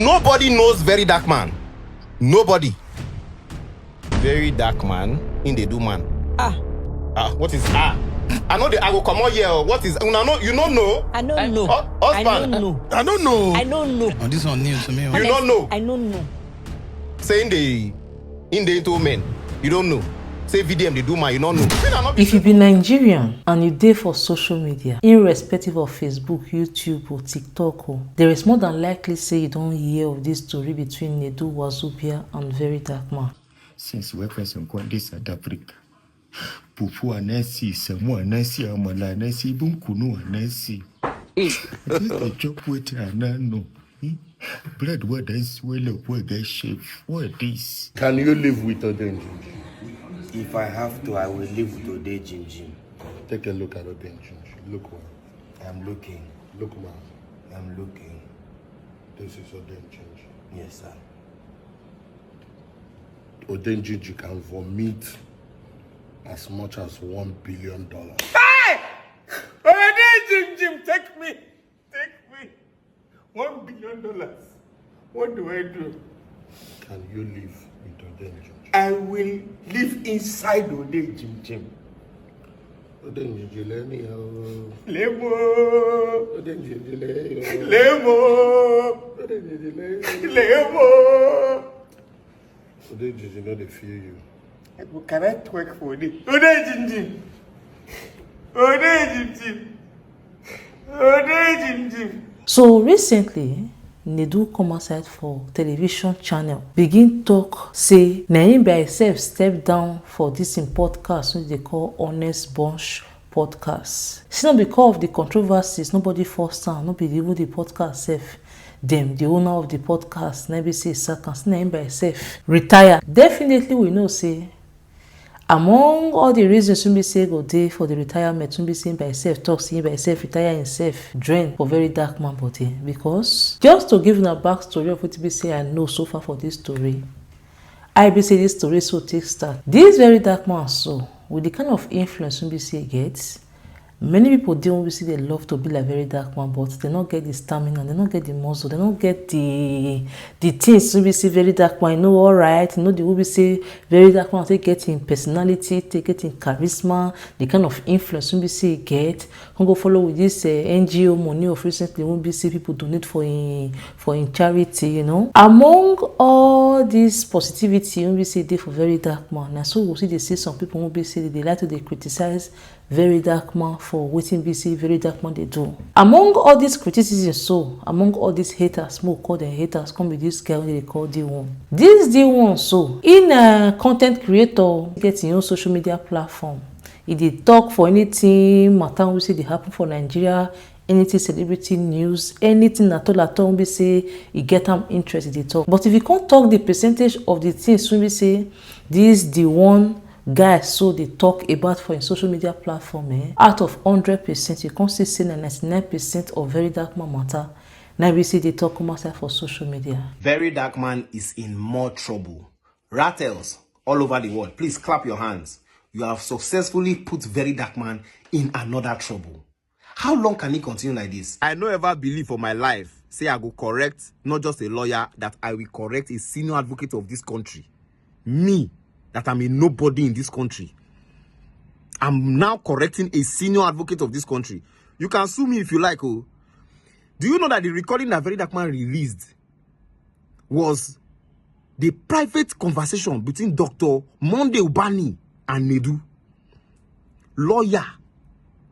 Nobody knows Very Dark Man. Nobody. Very Dark Man in the do man. What is I know I will come out here. What is you don't know? I don't know. Husband. I don't know. I don't know. I don't know. Oh, this one new to me. You don't know. I don't know. Say in the into men. You don't know. Say VDM they do man. You don't know. If you be Nigerian and you dey for social media, irrespective of Facebook, YouTube or TikTok, there is more than likely say you don't hear of this story between Nedu, Wazobia and Very Dark Man. Since we first in this South Africa, Pupu anasi, Samu anasi, Amala anasi, Bunkunu anasi. This the job with Anano. Blood what is well of what they shave. What this? Can you live with Odenji? If I have to, I will live with Ode Jim. Take a look at Odenji. Look one. I'm looking. Look man. I'm looking. This is Odenji. Yes, sir. Odenji can vomit as much as $1 billion. Hey! Ode Jim, take me. Take me. $1 billion. What do I do? Can you live with Odenji? I will live inside Ode Jim. Odenji anyhow. Lemo. Odenji Lemo. Lemo. Odenji know they fear you. Can I twerk for Ode? Ode Jim. Ode Jim. Ode Jim. So recently, Nedu come outside for television channel, begin talk, say, na him by himself step down for this in podcast, which they call Honest Bunch podcast. See, not because of the controversies, nobody forced down, nobody even the podcast self. Them, the owner of the podcast, never say second, na him by himself retire. Definitely, we know, say, among all the reasons we say go dey for the retirement, we be saying by himself, talk saying by himself, retire himself, drain for Very Dark Man body. Because just to give you a backstory of what we say I know so far for this story, I be say this story so take start. This Very Dark Man so with the kind of influence we say gets, many people don't see they love to be like Very Dark Man, but they don't get the stamina, they don't get the muscle, they don't get the things we see Very Dark Man. You know, all right, you know the we say Very Dark Man take get in personality, take get in charisma, the kind of influence we see get. Can go follow with this NGO money of recently we see people donate for in charity, you know. Among all this positivity we see there for Very Dark Man, and so we see they see some people we say they like to they criticize Very Dark Man for waiting we see Very Dark Man they do. Among all these criticisms, so among all these haters, more call them haters, come with this girl they call D1. This D1 so in a content creator get your own social media platform. If they talk for anything matter we see they happen for Nigeria, anything celebrity news, anything at all we say you get them interested they talk. But if you can't talk the percentage of the things we say this D1 guys so they talk about for a social media platform, out of 100%, you can't say 99% of Very Dark Man matter. Now we see they talk outside for social media. Very Dark Man is in more trouble. Rattles all over the world. Please clap your hands. You have successfully put Very Dark Man in another trouble. How long can he continue like this? I no ever believe for my life, say I go correct, not just a lawyer, that I will correct a senior advocate of this country. Me, that I'm a nobody in this country. I'm now correcting a senior advocate of this country. You can sue me if you like. Oh, do you know that the recording that Very Dark Man released was the private conversation between Dr. Monday Ubani and Nedu? Lawyer,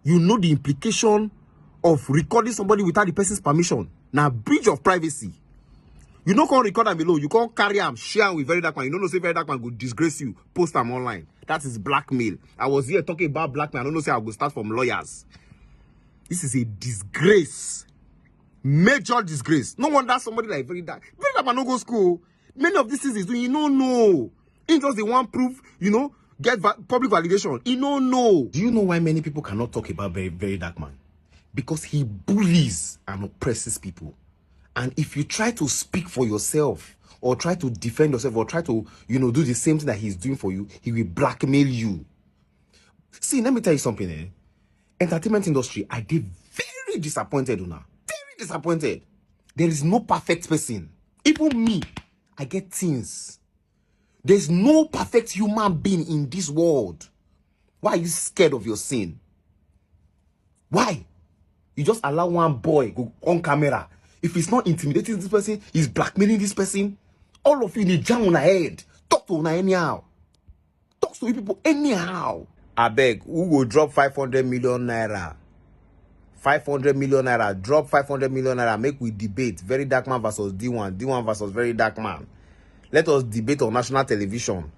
you know the implication of recording somebody without the person's permission. Now, breach of privacy. You don't can't record them below. You can't carry them, share them with Very Dark Man. You don't know say Very Dark Man will disgrace you, post them online. That is blackmail. I was here talking about blackmail. I don't know say I will start from lawyers. This is a disgrace. Major disgrace. No wonder somebody like Very Dark Man no go school. Many of these things is doing, you don't know. It's just the one proof, you know, get public validation. You don't know. Do you know why many people cannot talk about Very Dark Man? Because he bullies and oppresses people. And if you try to speak for yourself or try to defend yourself or try to, you know, do the same thing that he's doing for you, he will blackmail you. See, let me tell you something. Entertainment industry, I did very disappointed, Una. Very disappointed. There is no perfect person. Even me, I get things. There's no perfect human being in this world. Why are you scared of your sin? Why? You just allow one boy go on camera. If he's not intimidating this person, he's blackmailing this person. All of you need jam on head. Talk to una anyhow. Talk to you people anyhow. I beg, who will drop 500 million naira? 500 million naira. Drop 500 million naira. Make we debate. Very Dark Man versus D1. D1 versus Very Dark Man. Let us debate on national television.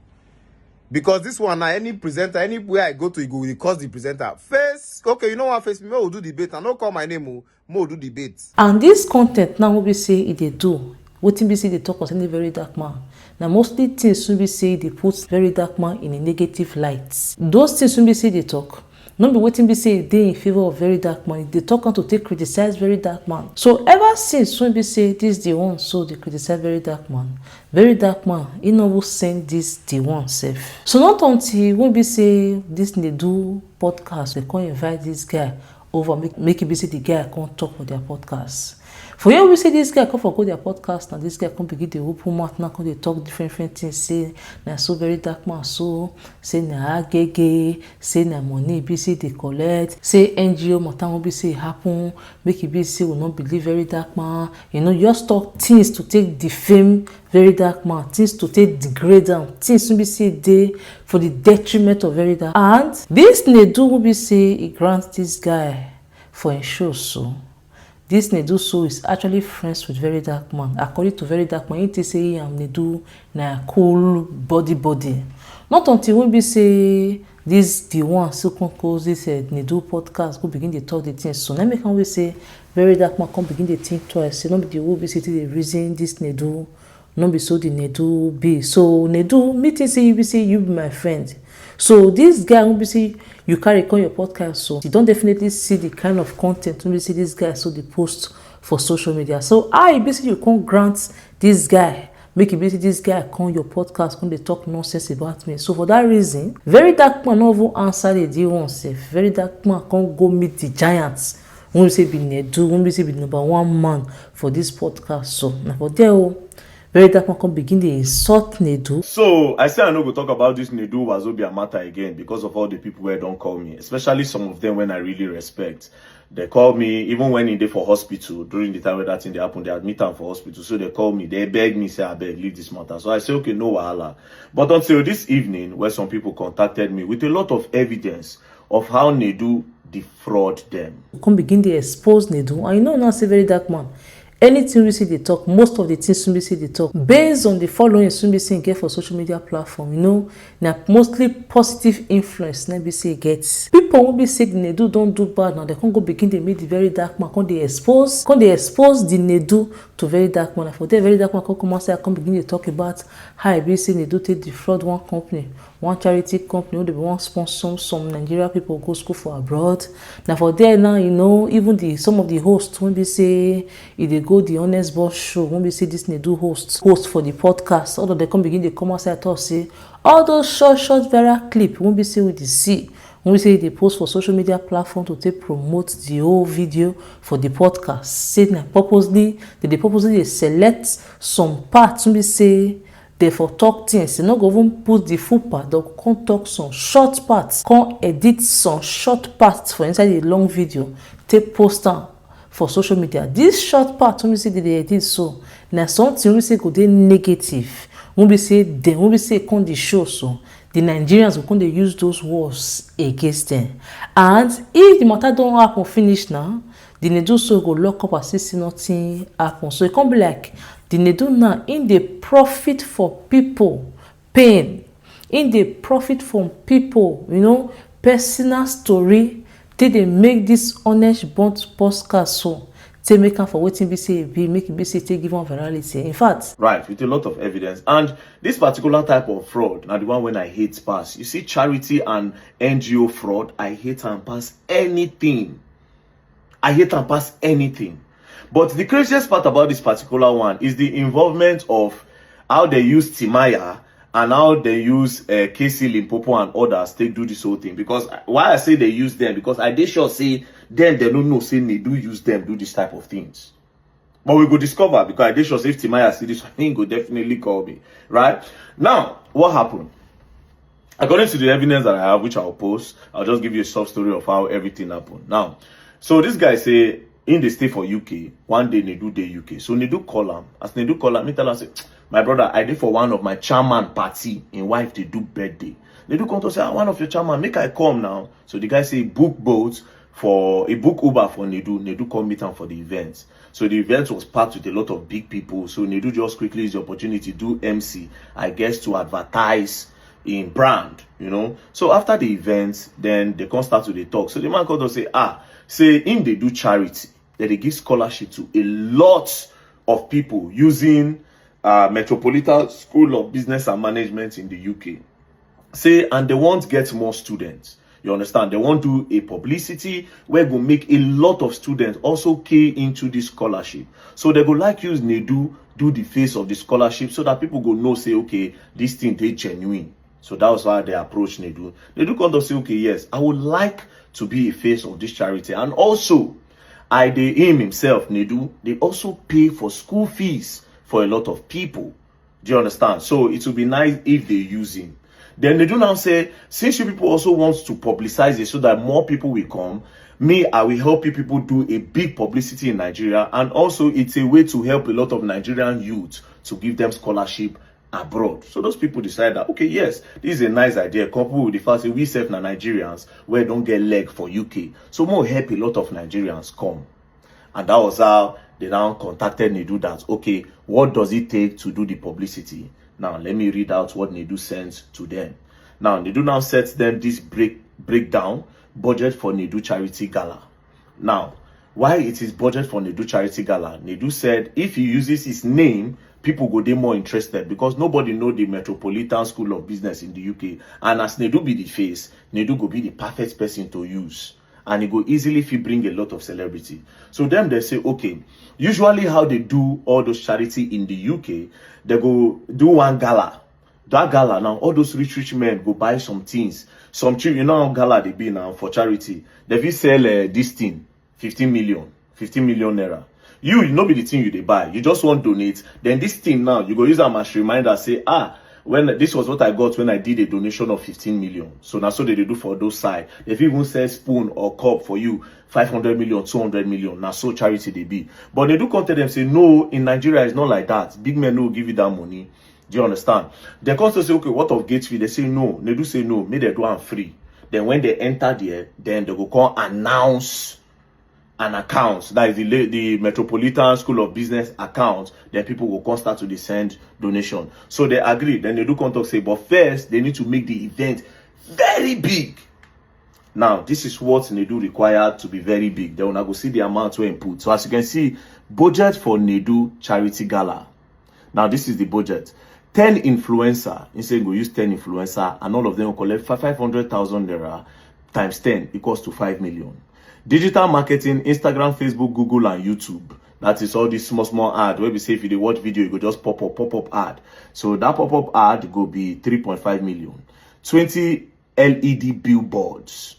Because this one, any presenter, anywhere I go to, it will cause the presenter. Face, okay, you know what, face me, will do debate. And don't call my name, more do debate. And this content now will be say they do. What be say they talk concerning Very Dark Man. Now mostly things will be say they put Very Dark Man in a negative light. Those things will be say they talk. Not be waiting be say they in favor of Very Dark Man. They talk on to take criticize Very Dark Man. So ever since when be say this the one, so they criticize Very Dark Man. Very Dark Man, he never send this the one self. So not until when be say this Nedu podcast, they can invite this guy over, make it be say the guy can't talk for their podcast. For you, we say this guy come for go their podcast, and this guy come begin the open mouth now, come they talk different things. Say na so Very Dark Man, so say na agege, say na money be say they collect, say NGO matter will be say happen, make it be say will not believe Very Dark Man. You know, just talk things to take defame Very Dark Man, things to take degrade them, things to be say they for the detriment of Very Dark. And this Nedu will be say he grants this guy for a show so. This Nedu so is actually friends with Very Dark Man. According to Very Dark Man, he say I'm Nedu na cool body. Not until we be say this the one so cause this Nedu podcast go begin to talk the things. So now me can we say Very Dark Man come begin to think twice. Say no be the will be say the reason this Nedu, no be so the Nedu be. So Nedu meeting say you be say you be my friend. So this guy will be say you carry on your podcast, so you don't definitely see the kind of content when you see this guy so they post for social media. So I basically you can't grant this guy, make it basically this guy come your podcast when they talk nonsense about me. So for that reason, Very Dark Man never answer the D1 self. Very Dark Man can't go meet the giants. When we say be Nedu, when we say be number one man for this podcast. So now for there. Very Dark Man come begin to insult Nedu. So I say I no go talk about this Nedu wazobia matter again because of all the people who don't call me, especially some of them when I really respect. They call me even when they for hospital during the time where that thing they happen. They admit them for hospital, so they call me. They beg me, say I beg leave this matter. So I say okay, no wahala. But until this evening, where some people contacted me with a lot of evidence of how Nedu defraud them. Come begin to expose Nedu. I know now say Very Dark Man. Anything we see they talk, most of the things we see they talk, based on the following we see get for social media platform, you know, now mostly positive influence we see gets. People will be saying Nedu don't do bad now, they can't go begin to meet the Very Dark Man, can't they expose the Nedu to Very Dark Man. And for that Very Dark Man come and say, I come begin to talk about how I be saying Nedu take defraud one company, one charity company, they want sponsor some Nigeria people go school for abroad. Now for there now, you know, even some of the hosts when we say if they go the Honest Boss show, when we see this Nedu host for the podcast, although they come begin to come outside and talk, say all those short viral clip when we say with the see, when we say they post for social media platform to take promote the whole video for the podcast, say now purposely they select some parts when we say they for talk things, they not go even put the full part, they can't talk some short parts, can't edit some short parts for inside the long video, take post them for social media. This short part when we say they edit so, now something we say go dey negative. When we say come the show so, the Nigerians will come they use those words against them. And if the matter don't happen finish now, the Nedu so go lock up and see nothing happen. So it can't be like the Nedu now in the profit for people pain, in the profit from people, you know, personal story. They make this honest bond podcast so they make am for waiting be say be make it be say take give one virality. In fact, right, with a lot of evidence. And this particular type of fraud, now the one when I hate pass. You see, charity and NGO fraud, I hate and pass anything. I hate and pass anything. But the craziest part about this particular one is the involvement of how they use Timaya and how they use KC Limpopo and others to do this whole thing. Because why I say they use them, because I did sure say them they don't know say they do use them do this type of things. But we go discover, because I did sure if Timaya see this, he go definitely call me, right? Now, what happened? According to the evidence that I have, which I'll post, I'll just give you a soft story of how everything happened. Now, so this guy say, in the stay for UK, one day Nedu day UK. So Nedu call him. As Nedu call him, he tell him, say, my brother, I did for one of my chairman party, in wife they do birthday. Nedu come to say, one of your chairman, make I come now. So the guy say, book boat for, a book Uber for Nedu. Nedu come meet him for the event. So the event was packed with a lot of big people. So Nedu just quickly used the opportunity to do MC, I guess, to advertise in brand, you know. So after the event, then they come start to the talk. So the man come to say, say in they do charity, that they give scholarship to a lot of people using Metropolitan School of Business and Management in the UK. Say, and they want to get more students. You understand? They want to do a publicity where go make a lot of students also key into this scholarship. So they go like use Nedu do the face of the scholarship so that people go know, say, okay, this thing they genuine. So that was why they approached Nedu. Nedu come to say, okay, yes, I would like to be a face of this charity. And also, him himself, Nedu, they also pay for school fees for a lot of people. Do you understand? So it would be nice if they use him. Then Nedu now say, since you people also want to publicize it so that more people will come, I will help you people do a big publicity in Nigeria. And also, it's a way to help a lot of Nigerian youth to give them scholarship abroad. So those people decide that, okay, yes, this is a nice idea, coupled with the fact that we serve Nigerians where don't get leg for UK. So more help a lot of Nigerians come. And that was how they now contacted Nedu that, okay, what does it take to do the publicity? Now, let me read out what Nedu sends to them. Now, Nedu now sets them this breakdown, budget for Nedu Charity Gala. Now, why it is budget for Nedu Charity Gala? Nedu said if he uses his name, people go dey more interested because nobody know the Metropolitan School of Business in the UK. And as Nedu be the face, Nedu go be the perfect person to use. And it go easily bring a lot of celebrity. So then they say, okay, usually how they do all those charity in the UK, they go do one gala. That gala now, all those rich men go buy some things. Some cheap, you know how gala they be now for charity. They will sell this thing, 15 million naira. You know be the thing you they buy. You just want to donate. Then this thing now, you go use them as reminder, say, when this was what I got when I did a donation of 15 million. So now so they do for those side. If even say spoon or cup for you, 500 million, 200 million. Now so charity they be. But they do come to them say, no, in Nigeria it's not like that. Big men no give you that money. Do you understand? They come to say, okay, what of gate fee? They say no. They do say no. May they do it free. Then when they enter there, then they go come announce an account, that is the Metropolitan School of Business account, then people will come start to send donation. So they agree. Then they do contact say, but first they need to make the event very big. Now, this is what Nedu required to be very big. Then we'll go see the amount we input. So as you can see, budget for Nedu Charity Gala. Now, this is the budget. 10 influencer. Instead, we use 10 influencer, and all of them will collect 500,000 naira times 10 equals to 5 million. Digital marketing, Instagram, Facebook, Google, and YouTube. That is all this small ad where we say if you watch video, you go just pop up ad. So that pop-up ad go be 3.5 million. 20 LED billboards.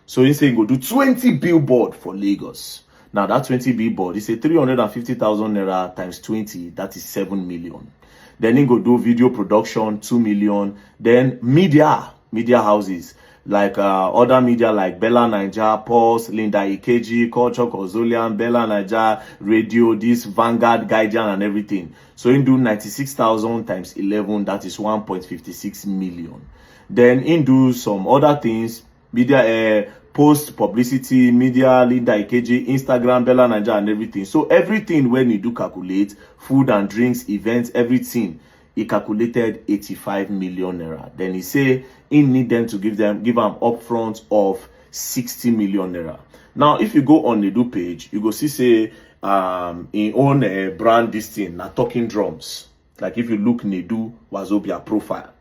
So you say you go do 20 billboard for Lagos. Now that 20 billboard is a 350,000 naira times 20, that is 7 million. Then you go do video production, 2 million. Then media houses. Like other media like Bella Naija, Pulse, Linda Ikeji, Culture Kozolian, Bella Naija, Radio, this Vanguard, Guardian, and everything. So you do 96,000 times 11, that is 1.56 million. Then you do some other things, media, post publicity, media, Linda Ikeji, Instagram, Bella Naija, and everything. So everything when you do calculate, food and drinks, events, everything, he calculated 85 million naira. Then he say he need them to give them upfront of 60 million naira. Now, if you go on the Nedu page, you go see say in own brand this thing, na talking drums. Like if you look Nedu wazobia profile,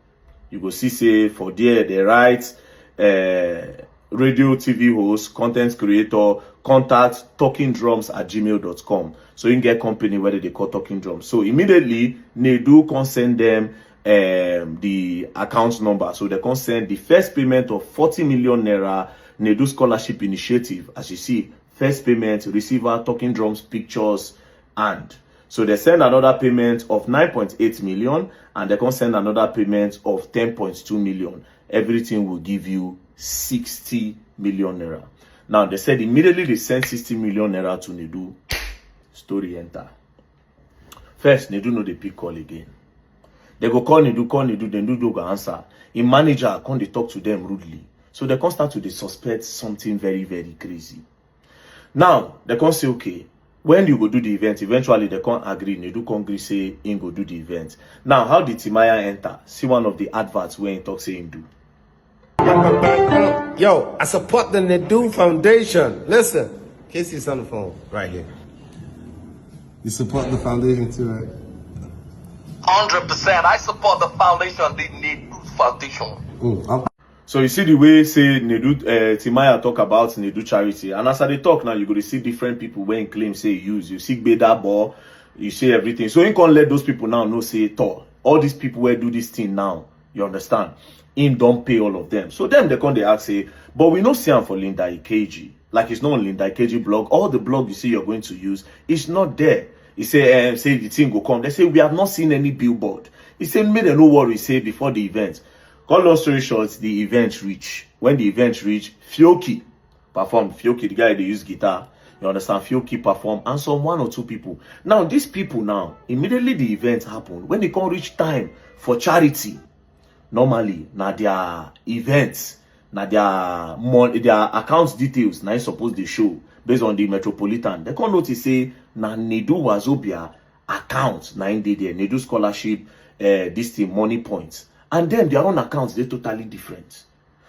you go see say for there they write radio, TV host, content creator, contact talkingdrums@gmail.com. So you can get company where they call Talking Drums. So immediately Nedu can send them the account number. So they can send the first payment of 40 million naira Nedu Scholarship Initiative. As you see, first payment, receiver, Talking Drums, pictures, And so they send another payment of 9.8 million and they can send another payment of 10.2 million. Everything will give you 60 million naira. Now they said immediately they send 60 million naira to Nedu. Story enter. First, Nedu no dey pick call again. They go call Nedu, then Nedu go answer. In manager come they talk to them rudely. So they can start to suspect something very, very crazy. Now, they can say, okay, when you go do the event, eventually they can't agree. Nedu can't agree, say, him go do the event. Now, how did Timaya enter? See one of the adverts where he talk, say, him do. Yo, I support the Nedu Foundation. Listen, Casey's on the phone right here. You support the foundation too, right? 100%. I support the foundation, the Nedu Foundation. So you see the way say Nedu Timaya talk about Nedu charity, and as they talk now, you go to see different people when claim say use. You see Beda Ball, you see everything. So you can't let those people now know say all these people where do this thing now. You understand? Him don't pay all of them. So them they come they ask say, but we no see him for Linda Ikeji. Like it's not on Linda Ikeji blog. All the blog you see you're going to use, it's not there. He say the thing go come. They say we have not seen any billboard. He said make them no worry. Say before the event. Cut long story short, the event reach. When the event reach, Fioki performed. Fioki, the guy they use guitar. You understand? Fioki performed, and some 1 or 2 people. Now these people now, immediately the event happened. When they come reach time for charity, normally now their events, now their account details, now suppose they show based on the Metropolitan. They can't notice say na Nedu wazobia account na in there. Nedu scholarship, this thing money points. And then their own accounts, they're totally different.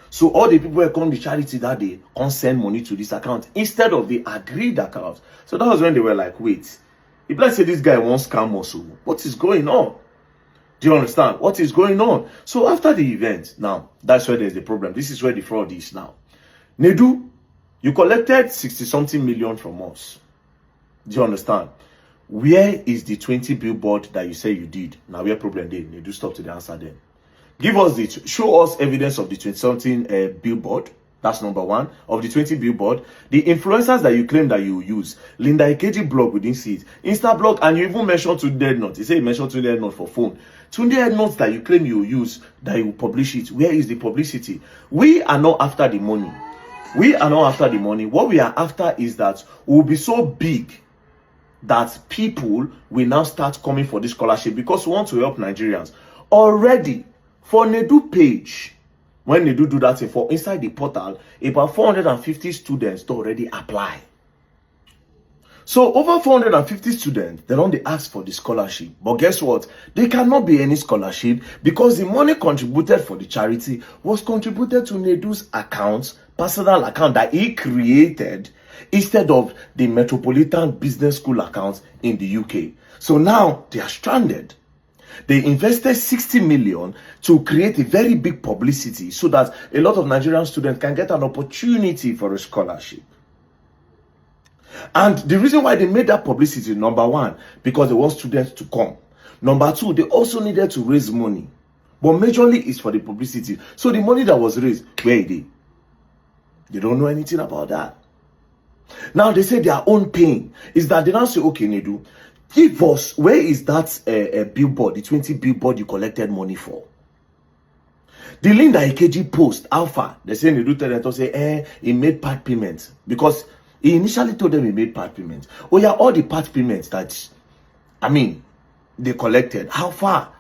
So all the people who come to charity that day can't send money to this account instead of the agreed account. So that was when they were like, wait, if let's say this guy wants scam also, what is going on? Do you understand? What is going on? So after the event, now, that's where there's the problem. This is where the fraud is now. Nedu, you collected 60-something million from us. Do you understand? Where is the 20 billboard that you say you did? Now, where problem did? Nedu, stop to the answer then. Give us show us evidence of the 20-something billboard. That's number 1. Of the 20 billboard, the influencers that you claim that you use, Linda Ikeji blog, we didn't see it. Insta blog, and you even mentioned Tunde Headnote. You say you mentioned Tunde Headnote for phone. Tunde Headnote that you claim you use, that you publish it. Where is the publicity? We are not after the money. We are not after the money. What we are after is that we will be so big that people will now start coming for this scholarship because we want to help Nigerians. Already, for Nedu page, when Nedu do that thing for inside the portal, about 450 students to already apply. So over 450 students, they don't ask for the scholarship. But guess what? There cannot be any scholarship because the money contributed for the charity was contributed to Nedu's account, personal account that he created instead of the Metropolitan Business School account in the UK. So now they are stranded. They invested 60 million to create a very big publicity so that a lot of Nigerian students can get an opportunity for a scholarship. And the reason why they made that publicity, number 1, because they want students to come. Number 2, they also needed to raise money. But majorly it's for the publicity. So the money that was raised, where is it? They don't know anything about that. Now they say their own pain is that they now say, okay, Nedu, give us, where is that billboard, the 20 billboard you collected money for? The Linda Ikeji post, Alpha, they say Nedu tell them to say, he made part payments. Because he initially told them he made part payments. Oh yeah, all the part payments that, they collected. How far?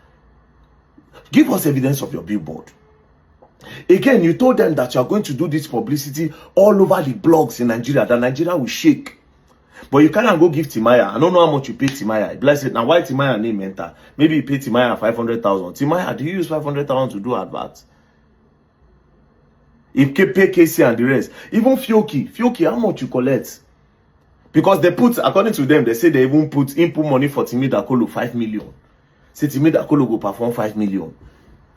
Give us evidence of your billboard. Again, you told them that you are going to do this publicity all over the blogs in Nigeria, that Nigeria will shake. But you cannot go give Timaya. I don't know how much you pay Timaya. Bless it. Now, why Timaya name enter? Maybe you pay Timaya 500,000. Timaya, do you use 500,000 to do adverts? If you pay Casey and the rest, even Fioki, how much you collect? Because they put, according to them, they say they even put input money for Timi Dakolo 5 million. Say Timi Dakolo go perform 5 million.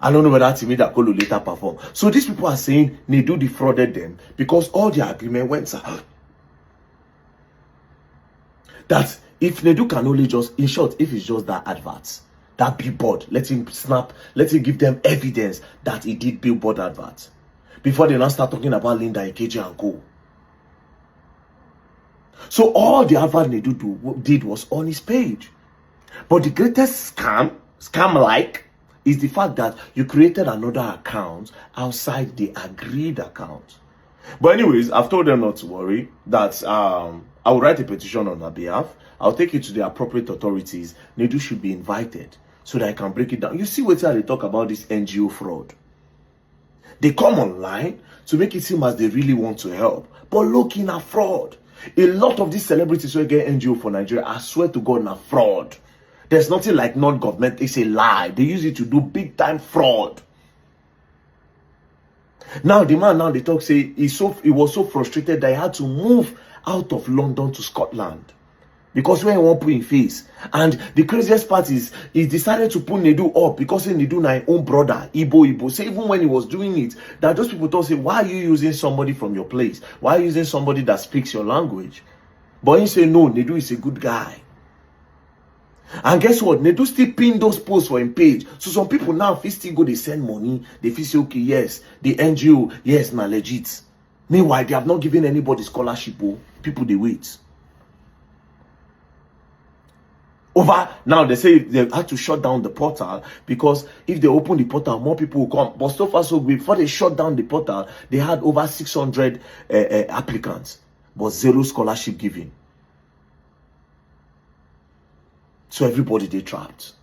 I don't know whether Timi Dakolo later perform. So these people are saying Nedu defrauded them because all their agreement went out. That if Nedu can only just, in short, if it's just that adverts, that billboard, let him snap, let him give them evidence that he did billboard adverts. Before they now start talking about Linda Ikeji and co. So all the advert Nedu did was on his page. But the greatest scam-like, is the fact that you created another account outside the agreed account. But anyways, I've told them not to worry, that I will write a petition on their behalf. I'll take it to the appropriate authorities. Nedu should be invited so that I can break it down. You see what they talk about this NGO fraud. They come online to make it seem as they really want to help. But look, in a fraud. A lot of these celebrities who get NGO for Nigeria, I swear to God, na fraud. There's nothing like non-government. It's a lie. They use it to do big-time fraud. Now, the man they talk say he was so frustrated that he had to move out of London to Scotland. Because when he won't put in face. And the craziest part is he decided to put Nedu up because Nedu na his own brother, Igbo. So even when he was doing it, that those people thought, say, why are you using somebody from your place? Why are you using somebody that speaks your language? But he said, no, Nedu is a good guy. And guess what? Nedu still pin those posts for him page. So some people now, if still go, they send money. They feel say, okay, yes, the NGO, yes, na legit. Meanwhile, they have not given anybody scholarship. Oh, people, they wait. Over now, they say they had to shut down the portal because if they open the portal, more people will come. But so far, so good. Before they shut down the portal, they had over 600 applicants, but zero scholarship given. So everybody, they trapped.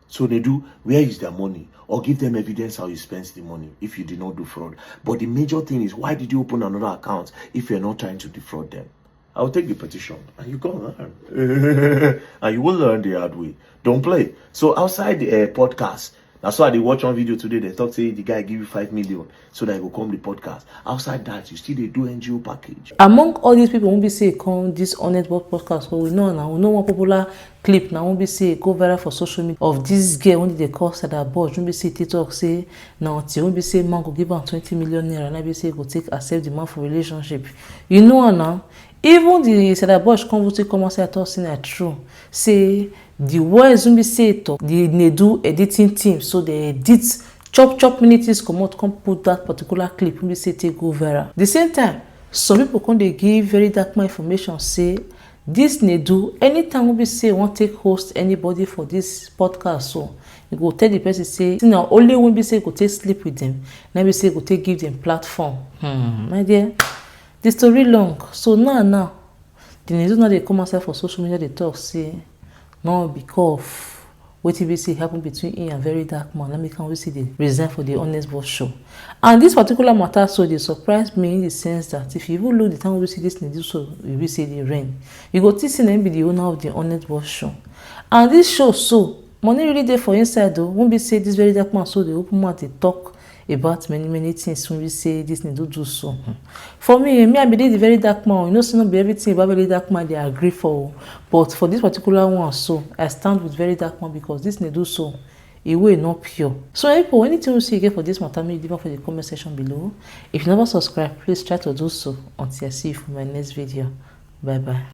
So they do, where is their money? Or give them evidence how you spend the money if you did not do fraud. But the major thing is, why did you open another account if you're not trying to defraud them? I'll take the petition and you go learn. And you will learn the hard way. Don't play. So outside the podcast, that's why they watch one video today. They talk, say the guy give you 5 million so that he will come the podcast. Outside that, you still they do NGO package. Among all these people, won't be say come this untold podcast. So we know now. We know one popular clip now. Won't be say go viral for social media of this girl. Only they call that boy. Won't be say TikTok say now. Won't be say man go give her 20 million naira. And I be say go take accept the man for relationship. You know now. Even the Sada Bosch come and say I thought saying true. Say the words will be said to the Nedu editing team, so they edit chop minutes come out, come put that particular clip will be say take go viral. The same time, some people come they give very dark information say this Nedu anytime will be say won't take host anybody for this podcast, so you go tell the person say now only when be say go take sleep with them, now be say go take give them platform. My dear. The story long. So now, the Nedu now they come outside for social media, they talk, say, no, because what we see happen between him and very dark man. Let me can we see the reason for the honest boss show. And this particular matter, so they surprised me in the sense that if you even look the time we see this Nedu, so we will see the rain. You go to see them be the owner of the honest boss show. And this show, so money really there for inside though. Won't be say this very dark man, so they open mouth, they talk about many things when we say this Nedu do so. For me, I believe the very dark man, you know, so not be everything about very dark man they agree for. But for this particular one, so I stand with very dark man because this Nedu so it will not pure. So people, anything you see again for this matter, leave for the comment section below. If you never subscribe, please try to do so until I see you for my next video. Bye bye.